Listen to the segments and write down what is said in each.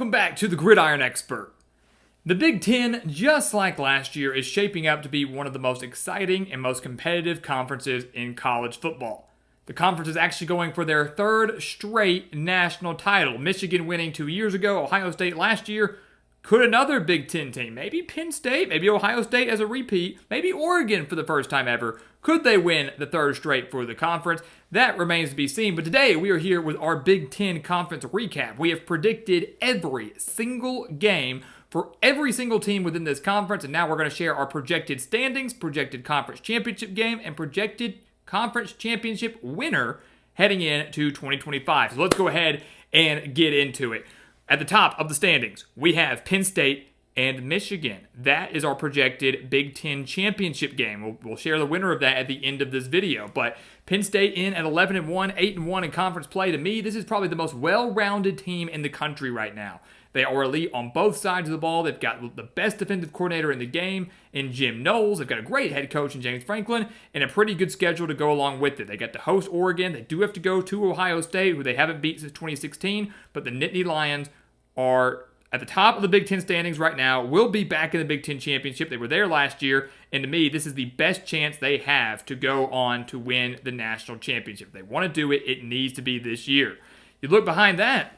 Welcome back to the Gridiron Expert. The Big Ten, just like last year, is shaping up to be one of the most exciting and most competitive conferences in college football. The conference is actually going for their third straight national title. Michigan winning 2 years ago, Ohio State last year. Could another Big Ten team, maybe Penn State, maybe Ohio State as a repeat, maybe Oregon for the first time ever, could they win the third straight for the conference? That remains to be seen. But today we are here with our Big Ten conference recap. We have predicted every single game for every single team within this conference, and now we're going to share our projected standings, projected conference championship game, and projected conference championship winner heading into 2025. So let's go ahead and get into it. At the top of the standings, we have Penn State and Michigan. That is our projected Big Ten championship game. We'll share the winner of that at the end of this video. But Penn State in at 11-1, 8-1 in conference play. To me, this is probably the most well-rounded team in the country right now. They are elite on both sides of the ball. They've got the best defensive coordinator in the game in Jim Knowles. They've got a great head coach in James Franklin and a pretty good schedule to go along with it. They got to host Oregon. They do have to go to Ohio State, who they haven't beat since 2016, but the Nittany Lions are at the top of the Big Ten standings right now, will be back in the Big Ten championship. They were there last year, and to me, this is the best chance they have to go on to win the national championship. If they want to do it, it needs to be this year. You look behind that,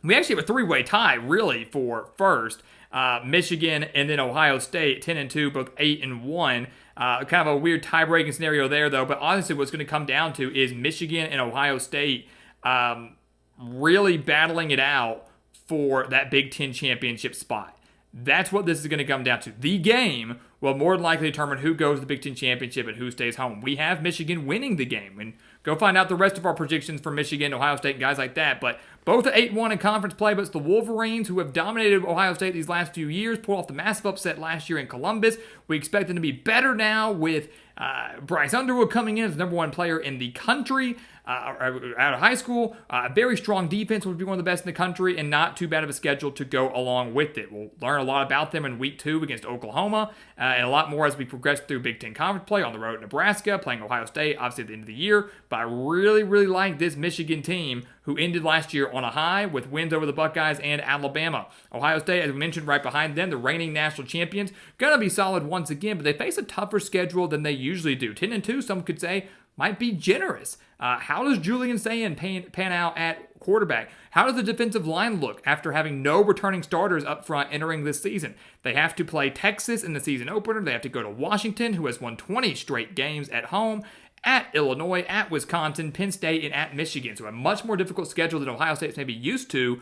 we actually have a three-way tie, really, for first. Michigan and then Ohio State, 10-2, both 8-1. Kind of a weird tie-breaking scenario there, though. But honestly, what's going to come down to is Michigan and Ohio State really battling it out for that Big Ten championship spot. That's what this is going to come down to. The game will more than likely determine who goes to the Big Ten championship and who stays home. We have Michigan winning the game, and go find out the rest of our predictions for Michigan, Ohio State, and guys like that. But both at 8-1 in conference play, but it's the Wolverines who have dominated Ohio State these last few years, pulled off the massive upset last year in Columbus. We expect them to be better now with Bryce Underwood coming in as the number one player in the country out of high school. A very strong defense, would be one of the best in the country, and not too bad of a schedule to go along with it. We'll learn a lot about them in week 2 against Oklahoma, and a lot more as we progress through Big Ten conference play on the road at Nebraska, playing Ohio State, obviously at the end of the year. But I really, really like this Michigan team, who ended last year on a high with wins over the Buckeyes and Alabama. Ohio State, as we mentioned, right behind them, the reigning national champions, going to be solid once again, but they face a tougher schedule than they usually do. 10-2, some could say, might be generous. How does Julian Sayin pan out at quarterback? How does the defensive line look after having no returning starters up front entering this season? They have to play Texas in the season opener. They have to go to Washington, who has won 20 straight games at home, at Illinois, at Wisconsin, Penn State, and at Michigan. So a much more difficult schedule than Ohio State's maybe used to,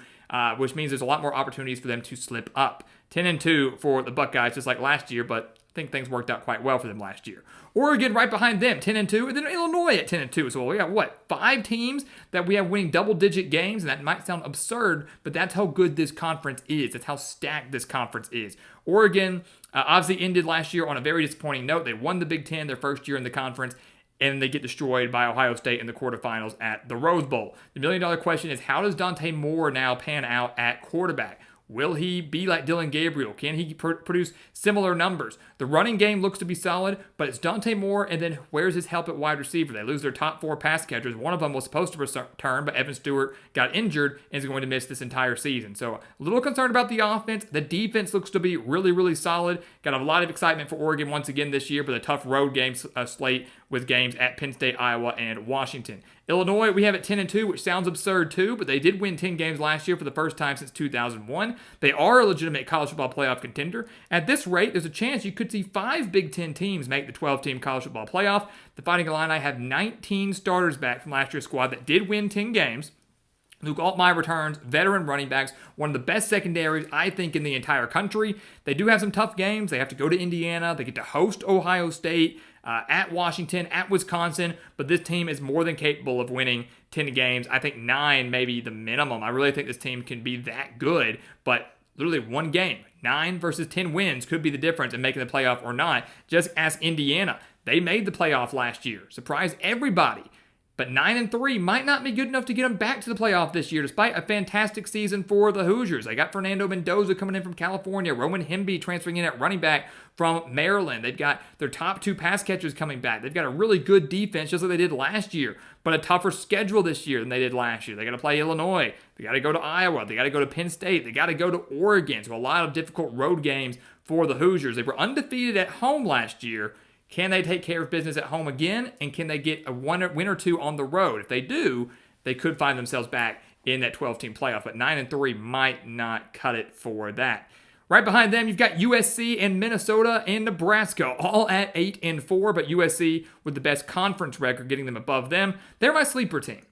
which means there's a lot more opportunities for them to slip up. 10-2 for the Buckeyes, just like last year, but I think things worked out quite well for them last year. Oregon right behind them, 10-2, and then Illinois at 10-2. So we got, 5 teams that we have winning double-digit games, and that might sound absurd, but that's how good this conference is. That's how stacked this conference is. Oregon obviously ended last year on a very disappointing note. They won the Big Ten their first year in the conference, and they get destroyed by Ohio State in the quarterfinals at the Rose Bowl. The million-dollar question is, how does Dante Moore now pan out at quarterback? Will he be like Dylan Gabriel? Can he produce similar numbers? The running game looks to be solid, but it's Dante Moore, and then where's his help at wide receiver? They lose their top 4 pass catchers. One of them was supposed to return, but Evan Stewart got injured and is going to miss this entire season. So a little concerned about the offense. The defense looks to be really, really solid. Got a lot of excitement for Oregon once again this year, but a tough road game slate with games at Penn State, Iowa, and Washington. Illinois, we have at 10-2, which sounds absurd too, but they did win 10 games last year for the first time since 2001. They are a legitimate college football playoff contender. At this rate, there's a chance you could see 5 Big Ten teams make the 12-team college football playoff. The Fighting Illini have 19 starters back from last year's squad that did win 10 games. Luke Altmaier returns, veteran running backs, one of the best secondaries, I think, in the entire country. They do have some tough games. They have to go to Indiana. They get to host Ohio State, at Washington, at Wisconsin, but this team is more than capable of winning 10 games. I think 9 maybe the minimum. I really think this team can be that good, but literally one game, 9 versus 10 wins could be the difference in making the playoff or not. Just ask Indiana. They made the playoff last year. Surprised everybody. But 9-3 might not be good enough to get them back to the playoff this year, despite a fantastic season for the Hoosiers. They got Fernando Mendoza coming in from California, Roman Hemby transferring in at running back from Maryland. They've got their top 2 pass catchers coming back. They've got a really good defense, just like they did last year, but a tougher schedule this year than they did last year. They got to play Illinois. They got to go to Iowa. They got to go to Penn State. They got to go to Oregon. So a lot of difficult road games for the Hoosiers. They were undefeated at home last year. Can they take care of business at home again? And can they get a win or two on the road? If they do, they could find themselves back in that 12-team playoff. But 9-3 might not cut it for that. Right behind them, you've got USC and Minnesota and Nebraska, all at 8-4. But USC with the best conference record, getting them above them. They're my sleeper team.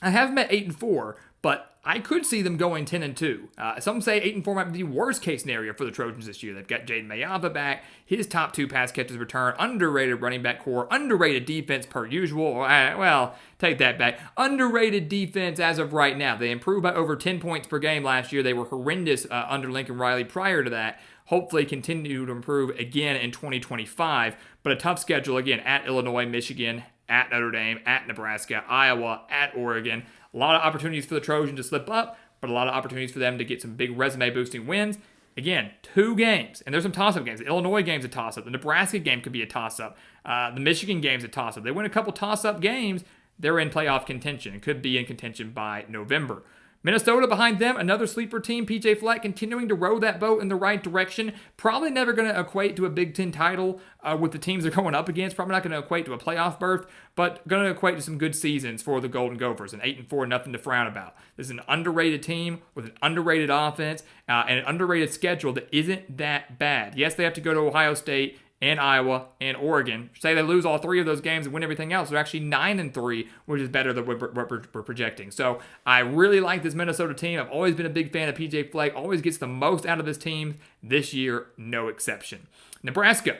I have them at 8-4, but I could see them going 10-2. Some say 8-4 might be the worst case scenario for the Trojans this year. They've got Jaden Mayava back, his top 2 pass catches return, underrated running back core, underrated defense per usual. Well, take that back. Underrated defense as of right now. They improved by over 10 points per game last year. They were horrendous under Lincoln Riley prior to that. Hopefully continue to improve again in 2025. But a tough schedule again at Illinois, Michigan, at Notre Dame, at Nebraska, Iowa, at Oregon. A lot of opportunities for the Trojans to slip up, but a lot of opportunities for them to get some big resume-boosting wins. Again, 2 games, and there's some toss-up games. The Illinois game's a toss-up. The Nebraska game could be a toss-up. The Michigan game's a toss-up. They win a couple toss-up games, they're in playoff contention. Could be in contention by November. Minnesota behind them, another sleeper team. PJ Fleck continuing to row that boat in the right direction. Probably never going to equate to a Big Ten title with the teams they're going up against. Probably not going to equate to a playoff berth, but going to equate to some good seasons for the Golden Gophers. And 8-4, nothing to frown about. This is an underrated team with an underrated offense and an underrated schedule that isn't that bad. Yes, they have to go to Ohio State and Iowa and Oregon. Say they lose all 3 of those games and win everything else, they're actually 9-3, which is better than what we're projecting. So I really like this Minnesota team. I've always been a big fan of PJ Fleck. Always gets the most out of this team. This year, no exception. Nebraska,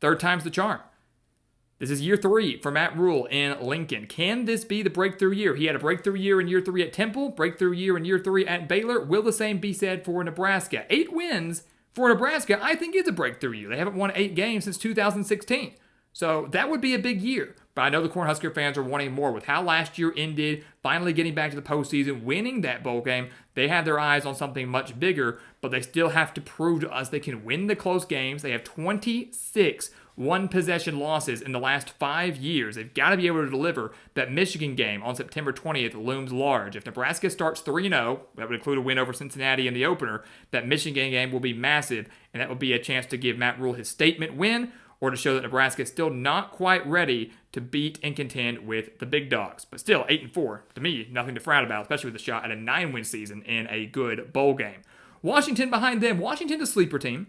3rd time's the charm. This is year 3 for Matt Rule in Lincoln. Can this be the breakthrough year? He had a breakthrough year in year 3 at Temple, breakthrough year in year 3 at Baylor. Will the same be said for Nebraska? 8 wins for Nebraska, I think, is a breakthrough year. They haven't won 8 games since 2016. So that would be a big year. But I know the Cornhusker fans are wanting more. With how last year ended, finally getting back to the postseason, winning that bowl game, they have their eyes on something much bigger, but they still have to prove to us they can win the close games. They have 26 one-possession losses in the last 5 years. They've got to be able to deliver. That Michigan game on September 20th looms large. If Nebraska starts 3-0, that would include a win over Cincinnati in the opener, that Michigan game will be massive, and that will be a chance to give Matt Rule his statement win, or to show that Nebraska is still not quite ready to beat and contend with the big dogs. But still, 8-4, to me, nothing to frown about, especially with a shot at a 9-win season in a good bowl game. Washington behind them. Washington's a sleeper team.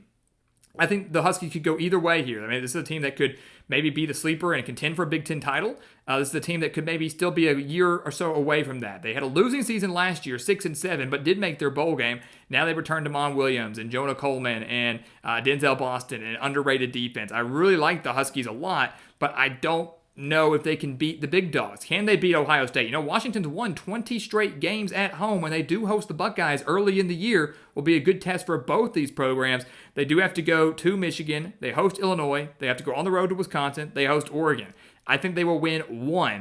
I think the Huskies could go either way here. I mean, this is a team that could maybe be the sleeper and contend for a Big Ten title. This is a team that could maybe still be a year or so away from that. They had a losing season last year, 6-7, but did make their bowl game. Now they returned to Mon Williams and Jonah Coleman and Denzel Boston and underrated defense. I really like the Huskies a lot, but I don't know if they can beat the big dogs. Can they beat Ohio State? You know, Washington's won 20 straight games at home. When they do host the Buckeyes early in the year, will be a good test for both these programs. They do have to go to Michigan. They host Illinois. They have to go on the road to Wisconsin. They host Oregon. I think they will win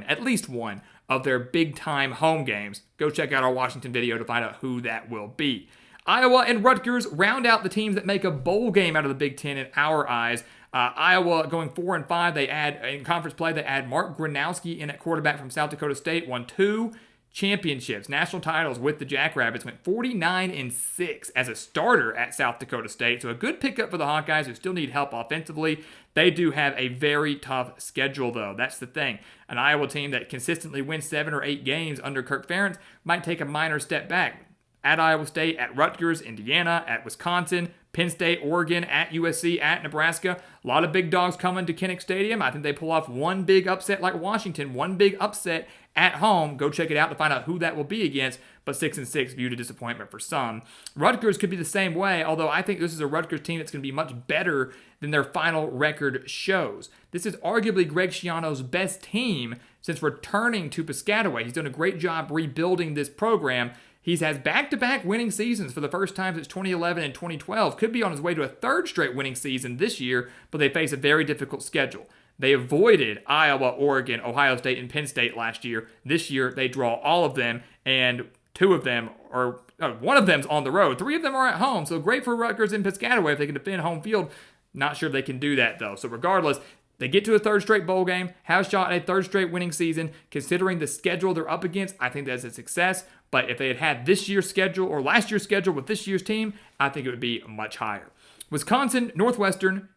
at least one of their big-time home games. Go check out our Washington video to find out who that will be. Iowa and Rutgers round out the teams that make a bowl game out of the Big Ten in our eyes. Iowa going 4-5. They add, in conference play, they add Mark Gronowski in at quarterback from South Dakota State. Won 2 championships, national titles with the Jackrabbits. Went 49-6 as a starter at South Dakota State. So a good pickup for the Hawkeyes, who still need help offensively. They do have a very tough schedule, though. That's the thing. An Iowa team that consistently wins 7 or 8 games under Kirk Ferentz might take a minor step back. At Iowa State, at Rutgers, Indiana, at Wisconsin, Penn State, Oregon, at USC, at Nebraska. A lot of big dogs coming to Kinnick Stadium. I think they pull off one big upset like Washington, one big upset at home. Go check it out to find out who that will be against. But 6-6 viewed a disappointment for some. Rutgers could be the same way, although I think this is a Rutgers team that's going to be much better than their final record shows. This is arguably Greg Schiano's best team since returning to Piscataway. He's done a great job rebuilding this program. He has back-to-back winning seasons for the first time since 2011 and 2012. Could be on his way to a 3rd straight winning season this year, but they face a very difficult schedule. They avoided Iowa, Oregon, Ohio State, and Penn State last year. This year, they draw all of them, and one of them's on the road. 3 of them are at home, so great for Rutgers and Piscataway if they can defend home field. Not sure if they can do that, though. So regardless, they get to a third straight bowl game, have a shot at a third straight winning season. Considering the schedule they're up against, I think that's a success. But if they had had this year's schedule or last year's schedule with this year's team, I think it would be much higher. Wisconsin, Northwestern,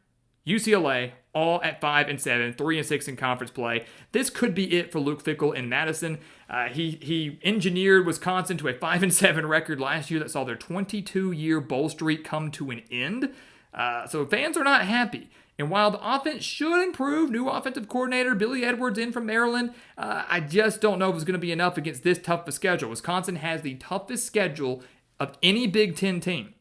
UCLA, all at 5-7, 3-6 in conference play. This could be it for Luke Fickell in Madison. He engineered Wisconsin to a 5-7 record last year that saw their 22-year bowl streak come to an end. So fans are not happy. And while the offense should improve, new offensive coordinator Billy Edwards in from Maryland, I just don't know if it's going to be enough against this tough of a schedule. Wisconsin has the toughest schedule of any Big Ten team.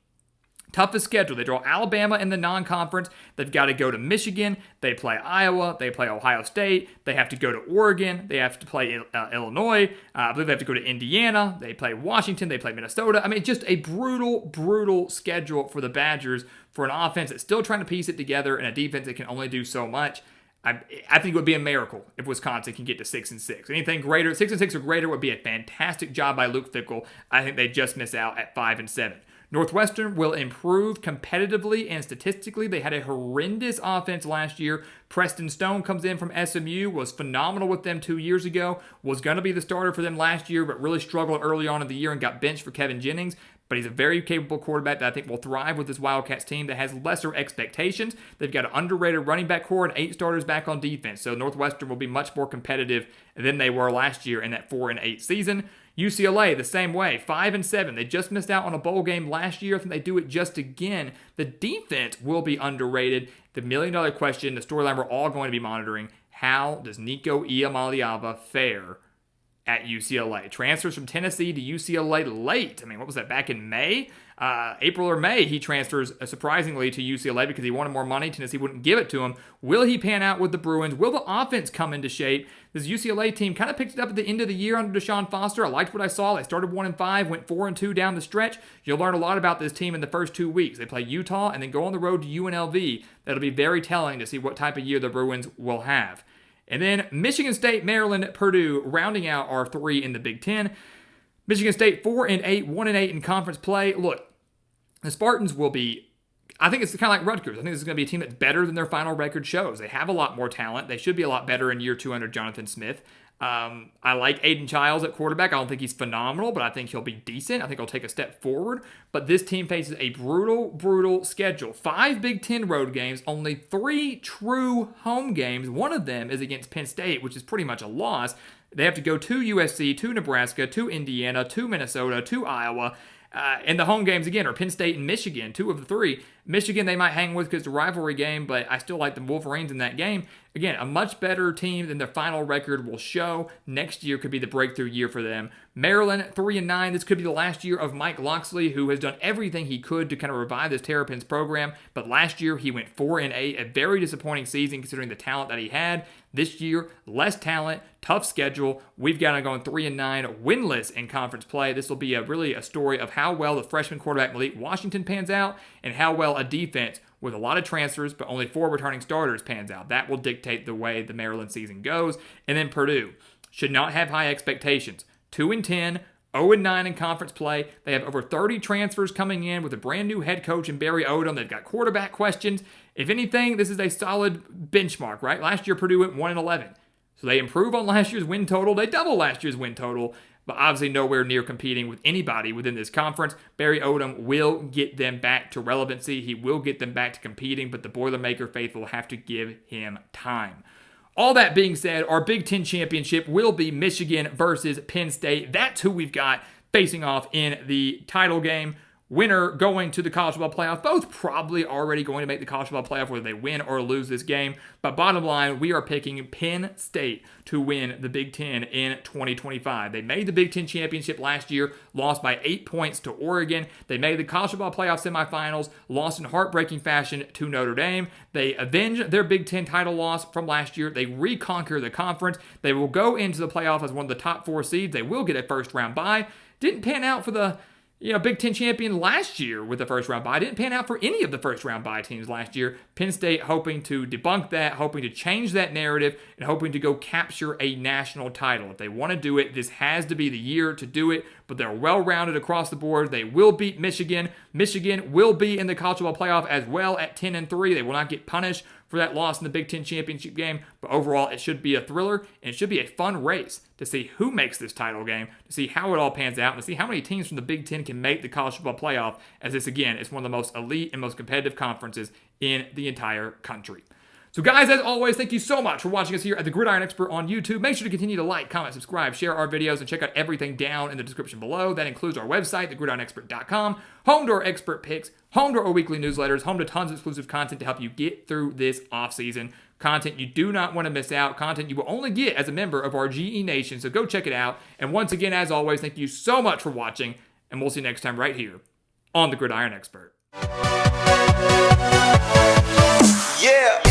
Toughest schedule. They draw Alabama in the non-conference. They've got to go to Michigan. They play Iowa. They play Ohio State. They have to go to Oregon. They have to play Illinois. I believe they have to go to Indiana. They play Washington. They play Minnesota. I mean, just a brutal, brutal schedule for the Badgers for an offense that's still trying to piece it together and a defense that can only do so much. I think it would be a miracle if Wisconsin can get to 6-6. Anything greater, 6-6 or greater, would be a fantastic job by Luke Fickell. I think they just miss out at 5-7. Northwestern will improve competitively and statistically. They had a horrendous offense last year. Preston Stone comes in from SMU, was phenomenal with them 2 years ago, was going to be the starter for them last year, but really struggled early on in the year and got benched for Kevin Jennings. But he's a very capable quarterback that I think will thrive with this Wildcats team that has lesser expectations. They've got an underrated running back core and 8 starters back on defense. So Northwestern will be much more competitive than they were last year in that 4-8 season. UCLA, the same way, 5-7. They just missed out on a bowl game last year. I think they do it just again. The defense will be underrated. The million-dollar question, the storyline we're all going to be monitoring, how does Nico Iamaleava fare at UCLA? Transfers from Tennessee to UCLA late. I mean, what was that, back in May? April or May, he transfers surprisingly to UCLA because he wanted more money. Tennessee wouldn't give it to him. Will he pan out with the Bruins? Will the offense come into shape? This UCLA team kind of picked it up at the end of the year under Deshaun Foster. I liked what I saw. They started 1-5, went 4-2 down the stretch. You'll learn a lot about this team in the first 2 weeks. They play Utah and then go on the road to UNLV. That'll be very telling to see what type of year the Bruins will have. And then Michigan State, Maryland, Purdue, rounding out our 3 in the Big Ten. Michigan State 4-8, 1-8 in conference play. Look, the Spartans will be, I think it's kind of like Rutgers. I think this is going to be a team that's better than their final record shows. They have a lot more talent. They should be a lot better in year 2 under Jonathan Smith. I like Aiden Childs at quarterback. I don't think he's phenomenal, but I think he'll be decent. I think he'll take a step forward. But this team faces a brutal, brutal schedule. 5 Big Ten road games, only 3 true home games. One of them is against Penn State, which is pretty much a loss. They have to go to USC, to Nebraska, to Indiana, to Minnesota, to Iowa. And the home games, again, are Penn State and Michigan, 2 of the 3. Michigan they might hang with because it's a rivalry game, but I still like the Wolverines in that game. Again, a much better team than their final record will show. Next year could be the breakthrough year for them. Maryland, 3-9. This could be the last year of Mike Locksley, who has done everything he could to kind of revive this Terrapins program. But last year, he went 4-8, a very disappointing season considering the talent that he had. This year, less talent, tough schedule. We've got him going 3-9, winless in conference play. This will be really a story of how well the freshman quarterback Malik Washington pans out and how well a defense with a lot of transfers but only 4 returning starters pans out. That will dictate the way the Maryland season goes. And then Purdue should not have high expectations. 2-10, 0-9 in conference play. They have over 30 transfers coming in with a brand new head coach in Barry Odom. They've got quarterback questions. If anything, this is a solid benchmark, right? Last year, Purdue went 1-11. So they improve on last year's win total. They double last year's win total, but obviously nowhere near competing with anybody within this conference. Barry Odom will get them back to relevancy. He will get them back to competing, but the Boilermaker faithful have to give him time. All that being said, our Big Ten championship will be Michigan versus Penn State. That's who we've got facing off in the title game. Winner going to the college football playoff. Both probably already going to make the college football playoff whether they win or lose this game. But bottom line, we are picking Penn State to win the Big Ten in 2025. They made the Big Ten championship last year, lost by 8 points to Oregon. They made the college football playoff semifinals, lost in heartbreaking fashion to Notre Dame. They avenged their Big Ten title loss from last year. They reconquer the conference. They will go into the playoff as one of the top 4 seeds. They will get a first round bye. Didn't pan out for the Big Ten champion last year with the first round bye. Didn't pan out for any of the first round bye teams last year. Penn State hoping to debunk that, hoping to change that narrative, and hoping to go capture a national title. If they want to do it, this has to be the year to do it, but they're well-rounded across the board. They will beat Michigan. Michigan will be in the college football playoff as well at 10-3. They will not get punished for that loss in the Big Ten championship game, but overall it should be a thriller, and it should be a fun race to see who makes this title game, to see how it all pans out, and to see how many teams from the Big Ten can make the college football playoff, as this, again, is one of the most elite and most competitive conferences in the entire country. So guys, as always, thank you so much for watching us here at the Gridiron Expert on YouTube. Make sure to continue to like, comment, subscribe, share our videos, and check out everything down in the description below. That includes our website, thegridironexpert.com, home to our expert picks, home to our weekly newsletters, home to tons of exclusive content to help you get through this offseason. Content you do not want to miss out, content you will only get as a member of our GE Nation, so go check it out. And once again, as always, thank you so much for watching, and we'll see you next time right here on the Gridiron Expert. Yeah.